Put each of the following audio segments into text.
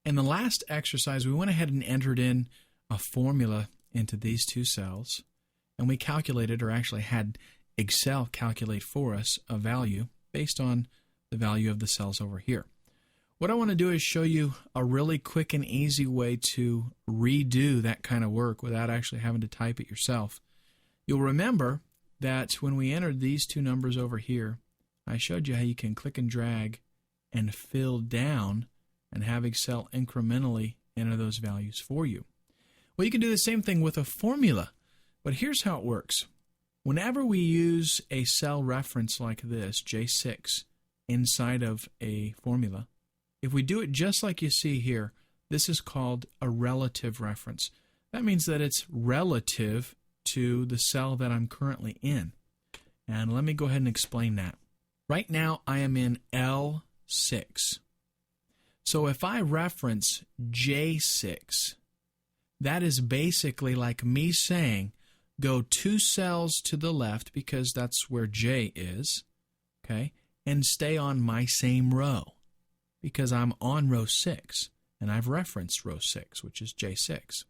In the last exercise, we went ahead and entered in a formula into these two cells, and we calculated, or actually had Excel calculate for us, a value based on the value of the cells over here. What I want to do is show you a really quick and easy way to redo that kind of work without actually having to type it yourself. You'll remember that when we entered these two numbers over here, I showed you how you can click and drag and fill down and have Excel incrementally enter those values for you. Well, you can do the same thing with a formula, but here's how it works. Whenever we use a cell reference like this, J6, inside of a formula, if we do it just like you see here, this is called a relative reference. That means that it's relative to the cell that I'm currently in. And let me go ahead and explain that. Right now I am in L6. So if I reference J6, that is basically like me saying, go 2 cells to the left because that's where J is, okay, and stay on my same row because I'm on row 6 and I've referenced row 6, which is J6.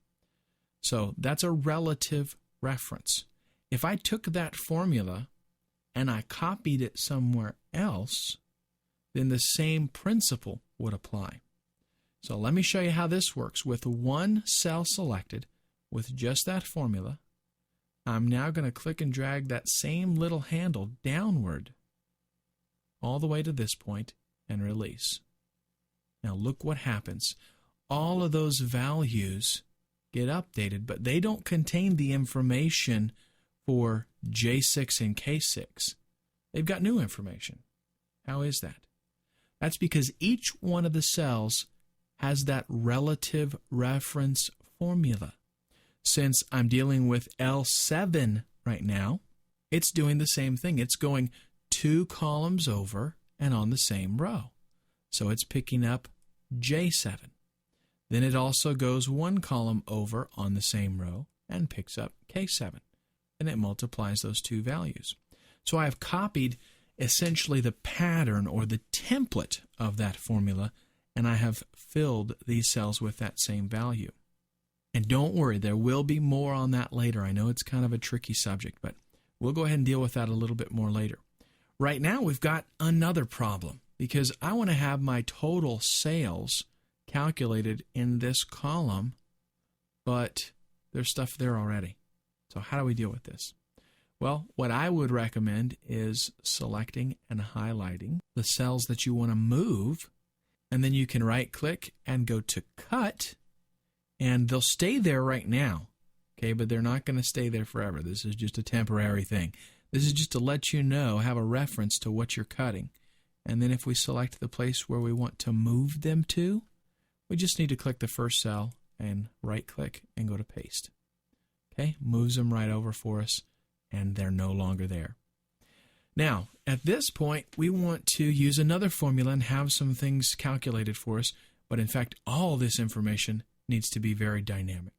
So that's a relative reference. If I took that formula and I copied it somewhere else, then the same principle would apply. So let me show you how this works. With one cell selected, with just that formula, I'm now going to click and drag that same little handle downward all the way to this point and release. Now look what happens. All of those values get updated, but they don't contain the information for J6 and K6. They've got new information. How is that? That's because each one of the cells has that relative reference formula. Since I'm dealing with L7 right now, it's doing the same thing. It's going 2 columns over and on the same row. So it's picking up J7. Then it also goes 1 column over on the same row and picks up K7. And it multiplies those 2 values. So I've copied essentially the pattern or the template of that formula, and I have filled these cells with that same value. And don't worry, there will be more on that later. I know it's kind of a tricky subject, but we'll go ahead and deal with that a little bit more later. Right now, we've got another problem because I want to have my total sales calculated in this column, but there's stuff there already. So how do we deal with this? Well, what I would recommend is selecting and highlighting the cells that you want to move, and then you can right-click and go to Cut, and they'll stay there right now, okay, but they're not going to stay there forever. This is just a temporary thing. This is just to let you know, have a reference to what you're cutting. And then if we select the place where we want to move them to, we just need to click the first cell and right-click and go to Paste. Okay, moves them right over for us, and they're no longer there. Now, at this point, we want to use another formula and have some things calculated for us, but in fact, all this information needs to be very dynamic.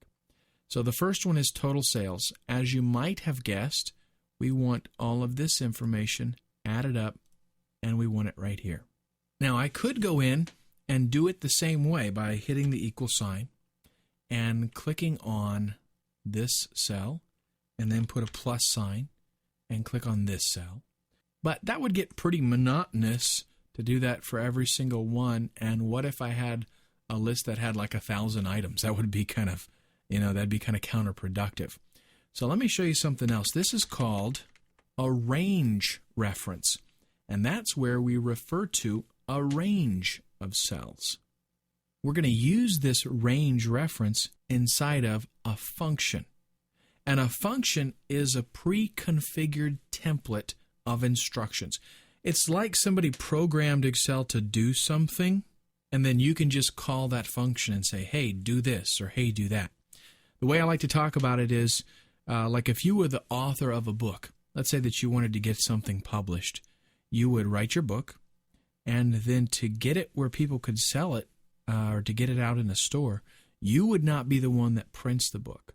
So the first one is total sales. As you might have guessed, we want all of this information added up, and we want it right here. Now, I could go in and do it the same way by hitting the equal sign and clicking on this cell, and then put a plus sign and click on this cell. But that would get pretty monotonous to do that for every single one. And what if I had a list that had like 1,000 items? That would be kind of, that'd be kind of counterproductive. So let me show you something else. This is called a range reference. And that's where we refer to a range of cells. We're going to use this range reference inside of a function. And a function is a pre-configured template of instructions. It's like somebody programmed Excel to do something, and then you can just call that function and say, hey, do this, or hey, do that. The way I like to talk about it is, like if you were the author of a book, let's say that you wanted to get something published, you would write your book, and then to get it where people could sell it, or to get it out in a store, you would not be the one that prints the book.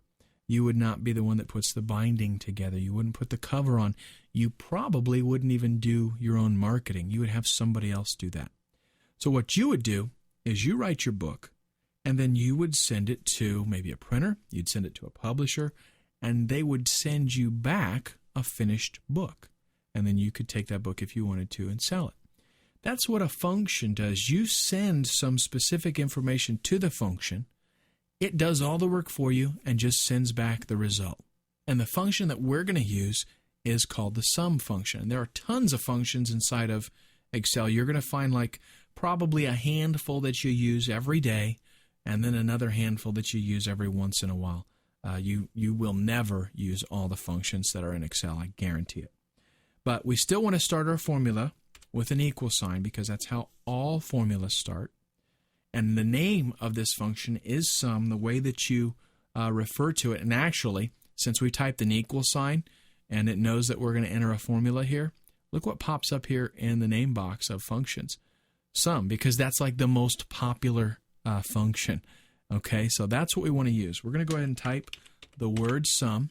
You would not be the one that puts the binding together. You wouldn't put the cover on. You probably wouldn't even do your own marketing. You would have somebody else do that. So what you would do is you write your book, and then you would send it to maybe a printer, you'd send it to a publisher, and they would send you back a finished book. And then you could take that book if you wanted to and sell it. That's what a function does. You send some specific information to the function. It does all the work for you and just sends back the result. And the function that we're going to use is called the sum function. There are tons of functions inside of Excel. You're going to find like probably a handful that you use every day, and then another handful that you use every once in a while. You will never use all the functions that are in Excel, I guarantee it. But we still want to start our formula with an equal sign because that's how all formulas start. And the name of this function is sum, the way that you refer to it. And actually, since we typed an equal sign and it knows that we're going to enter a formula here, look what pops up here in the name box of functions. Sum, because that's like the most popular function. Okay, so that's what we want to use. We're going to go ahead and type the word sum.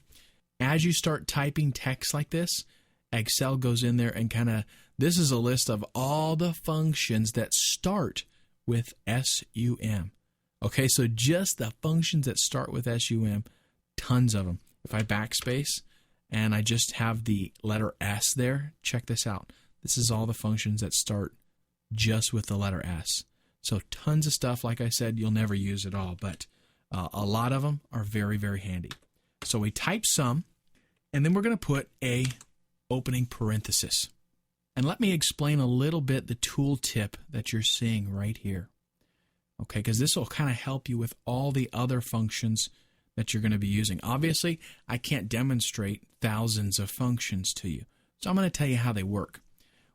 As you start typing text like this, Excel goes in there and this is a list of all the functions that start with SUM. Okay, so just the functions that start with SUM, tons of them. If I backspace and I just have the letter S there, check this out. This is all the functions that start just with the letter S. So tons of stuff, like I said, you'll never use it all, but a lot of them are very, very handy. So we type sum, and then we're going to put a opening parenthesis. And let me explain a little bit the tooltip that you're seeing right here. Okay, because this will kind of help you with all the other functions that you're going to be using. Obviously, I can't demonstrate thousands of functions to you, so I'm going to tell you how they work.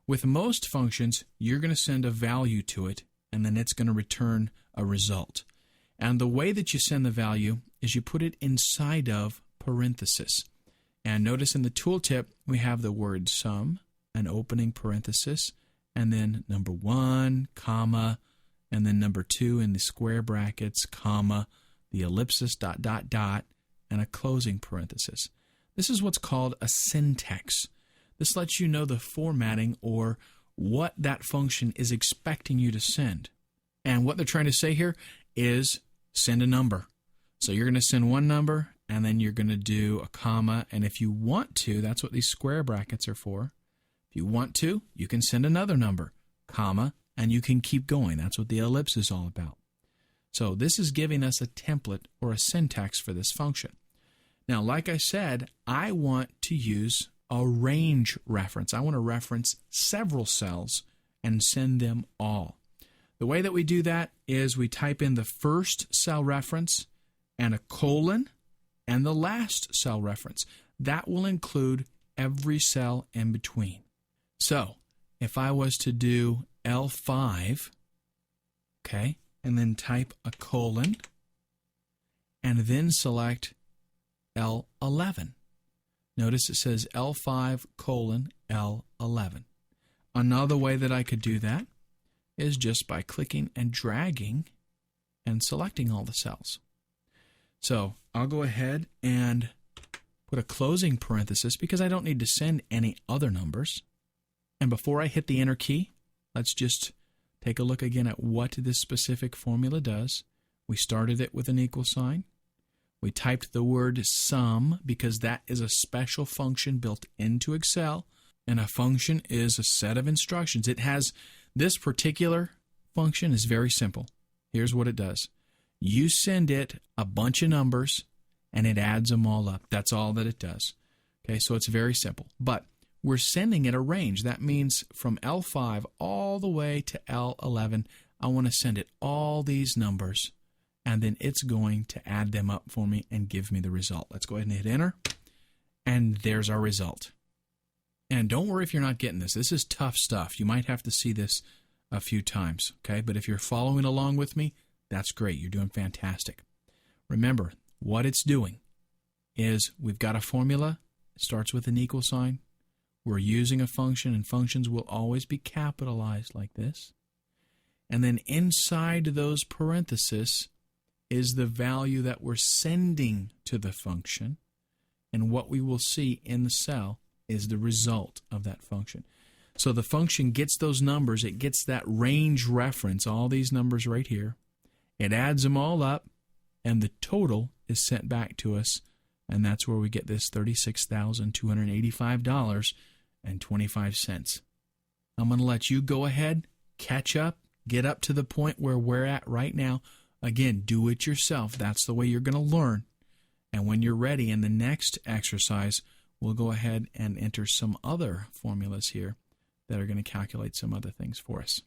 With most functions, you're going to send a value to it, and then it's going to return a result. And the way that you send the value is you put it inside of parenthesis. And notice in the tooltip, we have the word sum, an opening parenthesis, and then number 1, comma, and then number 2 in the square brackets, comma, the ellipsis, dot, dot, dot, and a closing parenthesis. This is what's called a syntax. This lets you know the formatting or what that function is expecting you to send. And what they're trying to say here is send a number. So you're going to send one number, and then you're going to do a comma, and if you want to, that's what these square brackets are for. If you want to, you can send another number, comma, and you can keep going. That's what the ellipse is all about. So this is giving us a template or a syntax for this function. Now, like I said, I want to use a range reference. I want to reference several cells and send them all. The way that we do that is we type in the first cell reference and a colon and the last cell reference. That will include every cell in between. So if I was to do L5, okay, and then type a colon and then select L11. Notice it says L5 colon L11. Another way that I could do that is just by clicking and dragging and selecting all the cells. So I'll go ahead and put a closing parenthesis because I don't need to send any other numbers. And before I hit the enter key, let's just take a look again at what this specific formula does. We started it with an equal sign. We typed the word sum because that is a special function built into Excel, and a function is a set of instructions. It has this particular function is very simple. Here's what it does. You send it a bunch of numbers, and it adds them all up. That's all that it does. Okay, so it's very simple. But we're sending it a range. That means from L5 all the way to L11, I want to send it all these numbers, and then it's going to add them up for me and give me the result. Let's go ahead and hit enter, and there's our result. And don't worry if you're not getting this. This is tough stuff. You might have to see this a few times, okay? But if you're following along with me, that's great. You're doing fantastic. Remember, what it's doing is we've got a formula. It starts with an equal sign. We're using a function, and functions will always be capitalized like this. And then inside those parentheses is the value that we're sending to the function. And what we will see in the cell is the result of that function. So the function gets those numbers. It gets that range reference, all these numbers right here. It adds them all up, and the total is sent back to us, and that's where we get this $36,285.25. I'm going to let you go ahead, catch up, get up to the point where we're at right now. Again, do it yourself. That's the way you're going to learn. And when you're ready in the next exercise, we'll go ahead and enter some other formulas here that are going to calculate some other things for us.